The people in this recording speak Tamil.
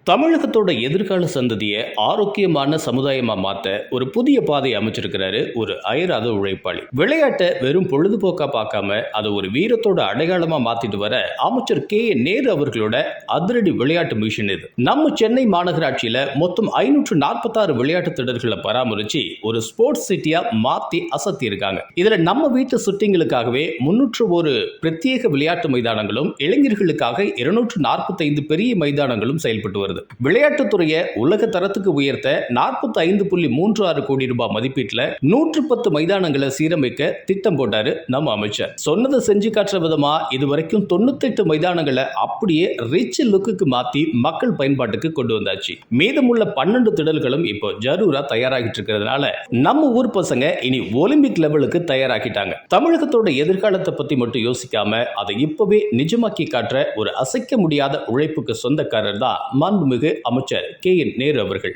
தமிழகத்தோட எதிர்கால சந்ததியை ஆரோக்கியமான சமுதாயமா மாத்த ஒரு புதிய பாதை அமைச்சிருக்கிறாரு ஒரு அயராத உழைப்பாளி. விளையாட்டை வெறும் பொழுதுபோக்கா பார்க்காம அதை ஒரு வீரத்தோட அடையாளமா மாத்திட்டு வர அமைச்சர் நேரு அவர்களோட அதிரடி விளையாட்டு மிஷன் இது. நம்ம சென்னை மாநகராட்சியில மொத்தம் 546 விளையாட்டு திடல்களை பராமரிச்சு ஒரு ஸ்போர்ட்ஸ் சிட்டியா மாத்தி அசத்தி இருக்காங்க. இதுல நம்ம வீட்டு சுட்டிங்களுக்காகவே 301 பிரத்யேக விளையாட்டு மைதானங்களும் இளைஞர்களுக்காக 245 பெரிய மைதானங்களும் செயல்பட்டு வருது. விளையாட்டுத்துறையை உலக தரத்துக்கு உயர்த்த 45.36 கோடி ரூபாய் மதிப்பீட்டில் 110 மைதானங்களை சீரமைக்க திட்டம் போட்டாரு நம்ம அமைச்சர். சொன்னதை செஞ்சு காட்டுற விதமா இதுவரைக்கும் 98 மைதானங்களை அப்படியே ரிச் லுக்குக்கு மாத்தி மக்கள் பயன்பாட்டுக்கு கொண்டு வந்தாச்சு. மீதமுள்ள 12 திடல்களும் இப்போ ஜரூரா தயாராகிட்டு இருக்கிறதுனால நம்ம ஊர் பசங்க இனி ஒலிம்பிக் லெவலுக்கு தயாராகிட்டாங்க. தமிழகத்தோட எதிர்காலத்தை பத்தி மட்டும் யோசிக்காம அதை இப்பவே நிஜமாக்கி காட்டுற ஒரு அசைக்க முடியாத உழைப்புக்கு சொந்தக்காரர் தான் மாண்புமிகு அமைச்சர் நேரு அவர்கள்.